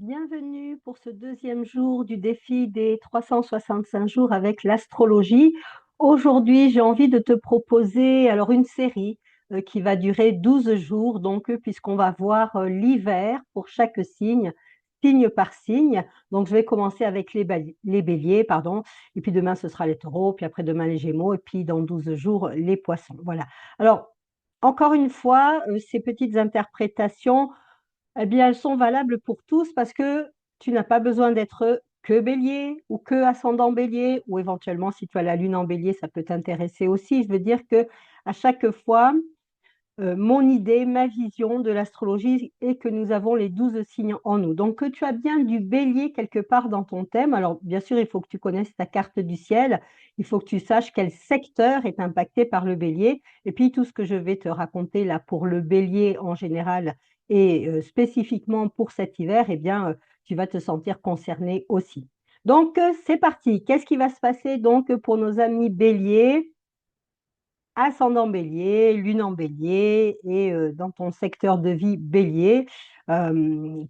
Bienvenue pour ce deuxième jour du défi des 365 jours avec l'astrologie. Aujourd'hui, j'ai envie de te proposer alors une série qui va durer 12 jours, donc puisqu'on va voir l'hiver pour chaque signe, signe par signe. Donc, je vais commencer avec les béliers, pardon, et puis demain, ce sera les taureaux, puis après demain, les gémeaux, et puis dans 12 jours, les poissons. Voilà. Alors, encore une fois, ces petites interprétations eh bien, elles sont valables pour tous parce que tu n'as pas besoin d'être que bélier ou que ascendant bélier ou éventuellement si tu as la lune en bélier, ça peut t'intéresser aussi. Je veux dire que à chaque fois, mon idée, ma vision de l'astrologie est que nous avons les 12 signes en nous. Donc que tu as bien du bélier quelque part dans ton thème. Alors bien sûr, il faut que tu connaisses ta carte du ciel, il faut que tu saches quel secteur est impacté par le bélier et puis tout ce que je vais te raconter là pour le bélier en général et spécifiquement pour cet hiver, eh bien, tu vas te sentir concerné aussi. Donc c'est parti. Qu'est-ce qui va se passer donc pour nos amis béliers? Ascendant bélier, lune en bélier et dans ton secteur de vie bélier,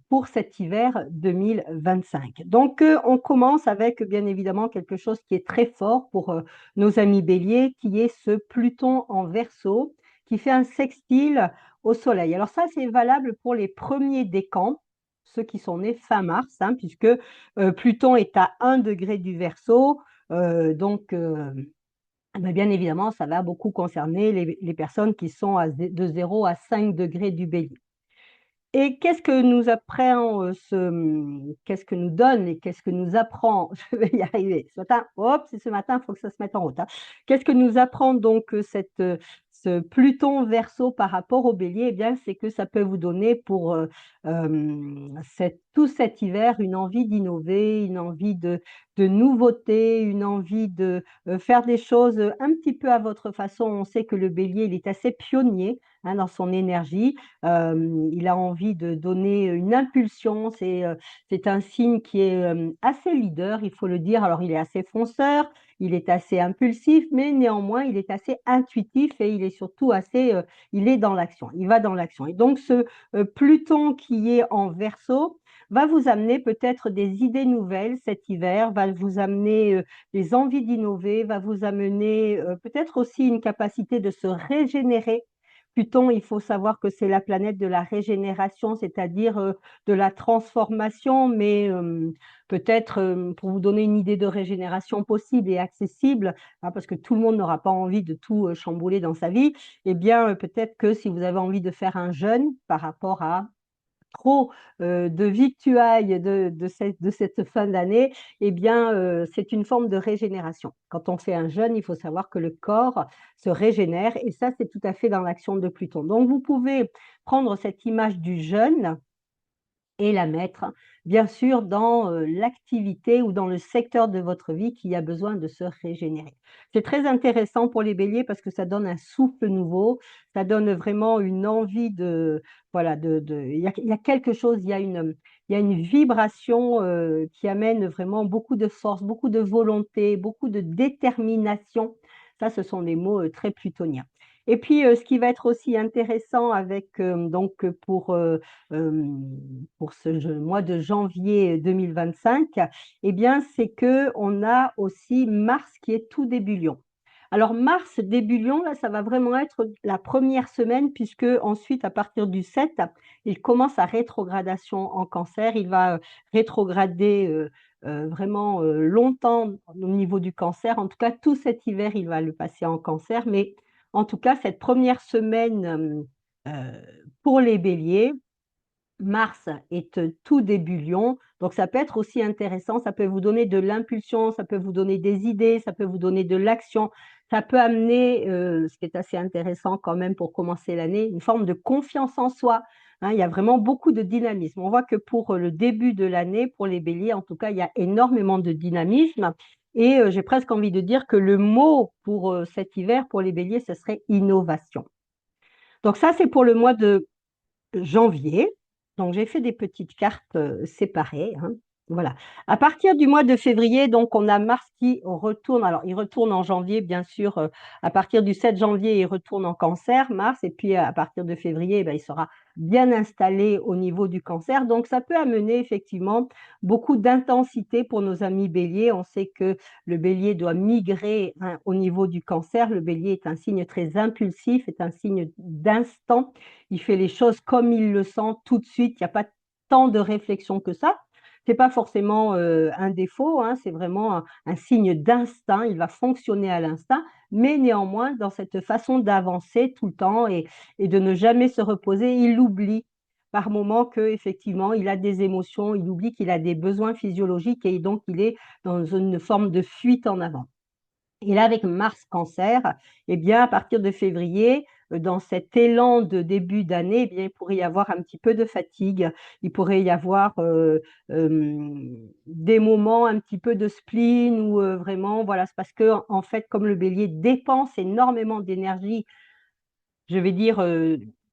pour cet hiver 2025. Donc on commence avec bien évidemment quelque chose qui est très fort pour, nos amis béliers, qui est ce Pluton en Verseau, qui fait un sextile au soleil. Alors ça, c'est valable pour les premiers décans, ceux qui sont nés fin mars, hein, puisque, Pluton est à 1 degré du Verseau, donc bien évidemment, ça va beaucoup concerner les personnes qui sont de 0 à 5 degrés du bélier. Et qu'est-ce que nous apprend qu'est-ce que nous donne et qu'est-ce que nous apprend, je vais y arriver. Ce matin, hop, c'est ce matin, il faut que ça se mette en route, hein. Qu'est-ce que nous apprend donc ce Pluton Verseau par rapport au bélier? Eh bien, c'est que ça peut vous donner pour tout cet hiver une envie d'innover, une envie de nouveauté, une envie de faire des choses un petit peu à votre façon. On sait que le bélier, il est assez pionnier, hein, dans son énergie. Il a envie de donner une impulsion. C'est un signe qui est assez leader, il faut le dire. Alors, il est assez fonceur, il est assez impulsif, mais néanmoins, il est assez intuitif et il est surtout assez, il est dans l'action, il va dans l'action. Et donc, ce Pluton qui est en Verseau va vous amener peut-être des idées nouvelles cet hiver, va vous amener des envies d'innover, va vous amener peut-être aussi une capacité de se régénérer. Pluton, il faut savoir que c'est la planète de la régénération, c'est-à-dire de la transformation, mais peut-être pour vous donner une idée de régénération possible et accessible, hein, parce que tout le monde n'aura pas envie de tout chambouler dans sa vie, eh bien peut-être que si vous avez envie de faire un jeûne par rapport à trop de victuailles de cette fin d'année, eh bien, c'est une forme de régénération. Quand on fait un jeûne, il faut savoir que le corps se régénère et ça, c'est tout à fait dans l'action de Pluton. Donc vous pouvez prendre cette image du jeûne et la mettre, bien sûr, dans l'activité ou dans le secteur de votre vie qui a besoin de se régénérer. C'est très intéressant pour les béliers parce que ça donne un souffle nouveau, ça donne vraiment une envie de voilà, il y a quelque chose, il y a une vibration, qui amène vraiment beaucoup de force, beaucoup de volonté, beaucoup de détermination. Ça, ce sont des mots, très plutoniens. Et puis, ce qui va être aussi intéressant avec, donc, pour ce mois de janvier 2025, eh bien, c'est que on a aussi Mars qui est tout début Lion. Alors Mars début Lion, là, ça va vraiment être la première semaine puisque ensuite, à partir du 7, il commence sa rétrogradation en Cancer. Il va rétrograder vraiment longtemps au niveau du Cancer. En tout cas, tout cet hiver, il va le passer en Cancer. Mais en tout cas, cette première semaine pour les Béliers, Mars est tout début Lion, donc ça peut être aussi intéressant, ça peut vous donner de l'impulsion, ça peut vous donner des idées, ça peut vous donner de l'action, ça peut amener, ce qui est assez intéressant quand même pour commencer l'année, une forme de confiance en soi, hein. Il y a vraiment beaucoup de dynamisme. On voit que pour le début de l'année, pour les béliers en tout cas, il y a énormément de dynamisme et j'ai presque envie de dire que le mot pour, cet hiver, pour les béliers, ce serait innovation. Donc ça, c'est pour le mois de janvier. Donc, j'ai fait des petites cartes séparées, hein. Voilà. À partir du mois de février, donc, on a Mars qui retourne. Alors, il retourne en janvier, bien sûr. À partir du 7 janvier, il retourne en Cancer, Mars. Et puis, à partir de février, eh ben, il sera bien installé au niveau du cancer. Donc, ça peut amener effectivement beaucoup d'intensité pour nos amis béliers. On sait que le bélier doit migrer, hein, au niveau du cancer. Le bélier est un signe très impulsif, est un signe d'instant. Il fait les choses comme il le sent tout de suite. Il n'y a pas tant de réflexion que ça. C'est pas forcément un défaut, hein, c'est vraiment un signe d'instinct. Il va fonctionner à l'instinct, mais néanmoins, dans cette façon d'avancer tout le temps et de ne jamais se reposer, il oublie par moment qu'effectivement, il a des émotions, il oublie qu'il a des besoins physiologiques et donc il est dans une forme de fuite en avant. Et là, avec Mars Cancer, eh bien, à partir de février, dans cet élan de début d'année, eh bien, il pourrait y avoir un petit peu de fatigue. Il pourrait y avoir des moments un petit peu de spleen ou vraiment, voilà, c'est parce que en fait, comme le Bélier dépense énormément d'énergie, je vais dire,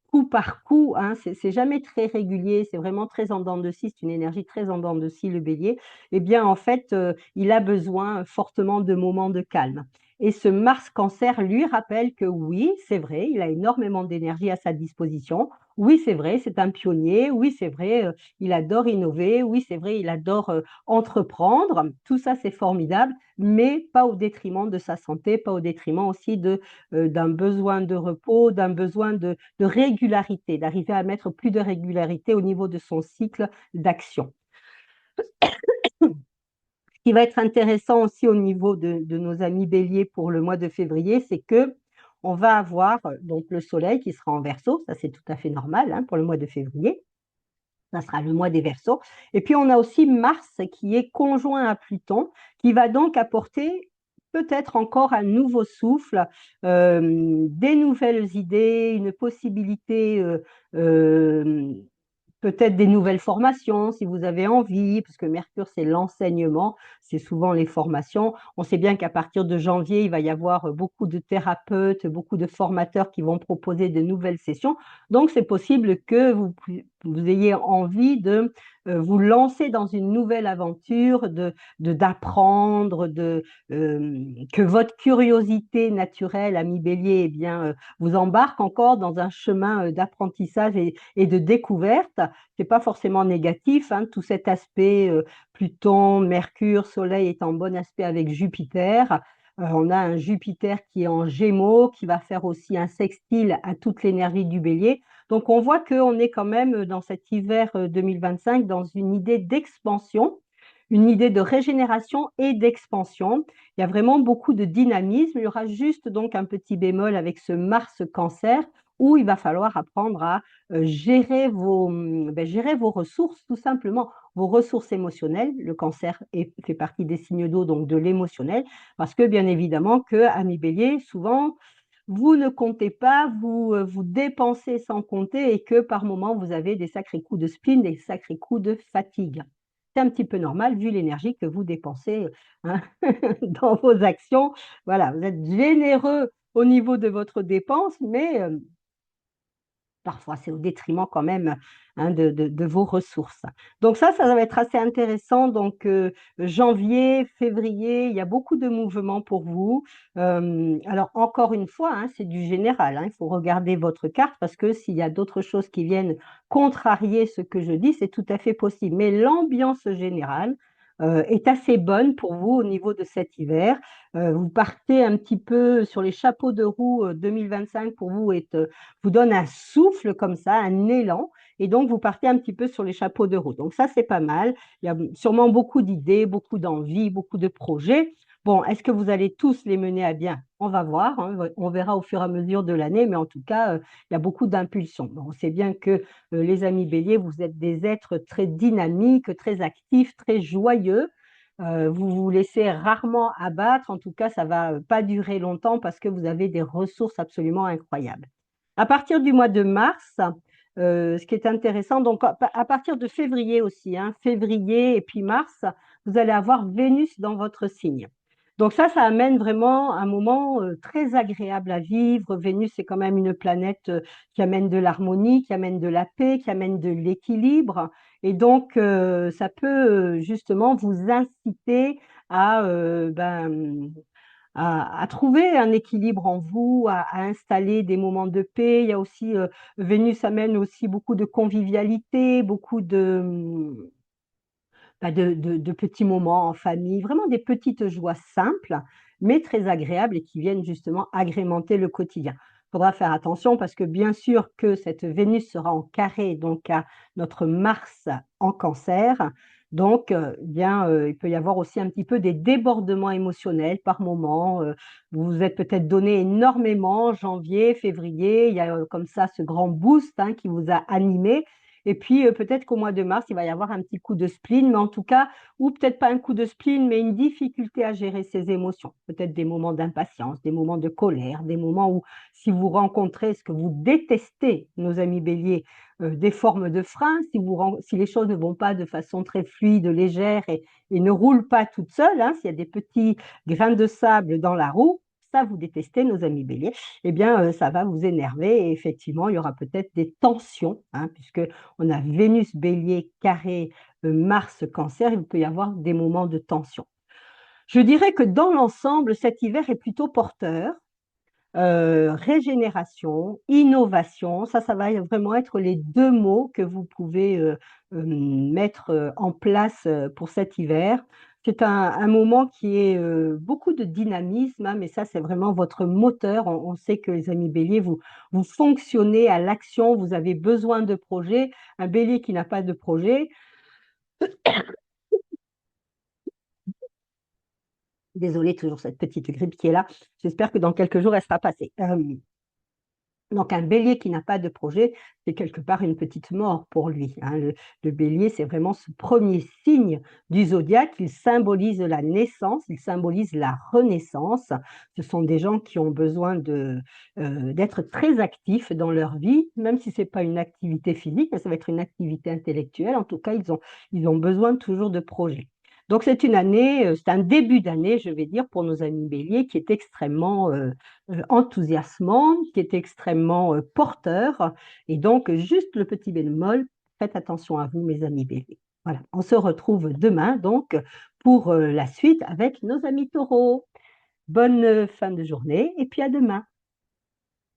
coup par coup, hein, c'est jamais très régulier, c'est vraiment très en dents de scie, c'est une énergie très en dents de scie, le bélier. Eh bien, en fait, il a besoin fortement de moments de calme. Et ce Mars Cancer lui rappelle que oui, c'est vrai, il a énormément d'énergie à sa disposition. Oui, c'est vrai, c'est un pionnier. Oui, c'est vrai, il adore innover. Oui, c'est vrai, il adore entreprendre. Tout ça, c'est formidable, mais pas au détriment de sa santé, pas au détriment aussi d'un besoin de repos, d'un besoin de régularité, d'arriver à mettre plus de régularité au niveau de son cycle d'action. Ce qui va être intéressant aussi au niveau de nos amis béliers pour le mois de février, c'est que on va avoir donc le soleil qui sera en verso, ça c'est tout à fait normal, hein, pour le mois de février. Ça sera le mois des Verseaux. Et puis, on a aussi Mars qui est conjoint à Pluton, qui va donc apporter peut-être encore un nouveau souffle, des nouvelles idées, une possibilité euh, peut-être des nouvelles formations si vous avez envie, parce que Mercure, c'est l'enseignement, c'est souvent les formations. On sait bien qu'à partir de janvier, il va y avoir beaucoup de thérapeutes, beaucoup de formateurs qui vont proposer de nouvelles sessions. Donc, c'est possible que vous ayez envie de vous lancer dans une nouvelle aventure, d'apprendre, que votre curiosité naturelle, ami Bélier, eh bien, vous embarque encore dans un chemin d'apprentissage et de découverte. C'est pas forcément négatif, hein, tout cet aspect Pluton, Mercure, Soleil est en bon aspect avec Jupiter. On a un Jupiter qui est en Gémeaux, qui va faire aussi un sextile à toute l'énergie du Bélier. Donc on voit qu'on est quand même dans cet hiver 2025 dans une idée d'expansion, une idée de régénération et d'expansion. Il y a vraiment beaucoup de dynamisme. Il y aura juste donc un petit bémol avec ce Mars Cancer où il va falloir apprendre à gérer vos ressources, tout simplement, vos ressources émotionnelles. Le cancer fait partie des signes d'eau, donc de l'émotionnel, parce que bien évidemment que, ami Bélier, souvent, vous ne comptez pas, vous dépensez sans compter et que par moment, vous avez des sacrés coups de spleen, des sacrés coups de fatigue. C'est un petit peu normal vu l'énergie que vous dépensez, hein, dans vos actions. Voilà, vous êtes généreux au niveau de votre dépense, mais parfois, c'est au détriment quand même, hein, de vos ressources. Donc ça va être assez intéressant. Donc, janvier, février, il y a beaucoup de mouvements pour vous. Alors, encore une fois, hein, c'est du général, hein. Il faut regarder votre carte parce que s'il y a d'autres choses qui viennent contrarier ce que je dis, c'est tout à fait possible. Mais l'ambiance générale est assez bonne pour vous au niveau de cet hiver. Vous partez un petit peu sur les chapeaux de roue 2025 pour vous vous donne un souffle comme ça, un élan, et donc vous partez un petit peu sur les chapeaux de roue. Donc ça, c'est pas mal. Il y a sûrement beaucoup d'idées, beaucoup d'envies, beaucoup de projets. Bon, est-ce que vous allez tous les mener à bien? On va voir, hein, on verra au fur et à mesure de l'année, mais en tout cas, il y a beaucoup d'impulsions. Bon, on sait bien que les amis béliers, vous êtes des êtres très dynamiques, très actifs, très joyeux. Vous vous laissez rarement abattre. En tout cas, ça va pas durer longtemps parce que vous avez des ressources absolument incroyables. À partir du mois de mars, ce qui est intéressant, donc à partir de février aussi, hein, février et puis mars, vous allez avoir Vénus dans votre signe. Donc ça amène vraiment un moment très agréable à vivre. Vénus, c'est quand même une planète qui amène de l'harmonie, qui amène de la paix, qui amène de l'équilibre. Et donc, ça peut justement vous inciter à à trouver un équilibre en vous, à installer des moments de paix. Il y a aussi, Vénus amène aussi beaucoup de convivialité, beaucoup de petits moments en famille, vraiment des petites joies simples, mais très agréables et qui viennent justement agrémenter le quotidien. Il faudra faire attention parce que bien sûr que cette Vénus sera en carré, donc à notre Mars en cancer. Donc, il peut y avoir aussi un petit peu des débordements émotionnels par moment. Vous vous êtes peut-être donné énormément, janvier, février, il y a comme ça ce grand boost qui vous a animé. Et puis, peut-être qu'au mois de mars, il va y avoir un petit coup de spleen, mais en tout cas, ou peut-être pas un coup de spleen, mais une difficulté à gérer ses émotions. Peut-être des moments d'impatience, des moments de colère, des moments où, si vous rencontrez ce que vous détestez, nos amis béliers, des formes de frein, si les choses ne vont pas de façon très fluide, légère et ne roulent pas toutes seules, s'il y a des petits grains de sable dans la roue, ça, vous détestez, nos amis béliers, eh bien, ça va vous énerver et effectivement, il y aura peut-être des tensions, puisque on a Vénus bélier carré Mars cancer, il peut y avoir des moments de tension. Je dirais que dans l'ensemble, cet hiver est plutôt porteur. Régénération, innovation, ça va vraiment être les deux mots que vous pouvez mettre en place pour cet hiver. C'est un moment qui est beaucoup de dynamisme, mais ça, c'est vraiment votre moteur. On sait que les amis béliers, vous fonctionnez à l'action, vous avez besoin de projets. Un bélier qui n'a pas de projet, désolé, toujours cette petite grippe qui est là, j'espère que dans quelques jours, elle sera passée. Donc, un bélier qui n'a pas de projet, c'est quelque part une petite mort pour lui. Le bélier, c'est vraiment ce premier signe du zodiaque. Il symbolise la naissance, il symbolise la renaissance. Ce sont des gens qui ont besoin d'être très actifs dans leur vie, même si ce n'est pas une activité physique, mais ça va être une activité intellectuelle. En tout cas, ils ont besoin toujours de projets. Donc, c'est une année, c'est un début d'année, je vais dire, pour nos amis béliers, qui est extrêmement enthousiasmant, qui est extrêmement porteur. Et donc, juste le petit bémol, faites attention à vous, mes amis béliers. Voilà, on se retrouve demain donc pour la suite avec nos amis taureaux. Bonne fin de journée et puis à demain.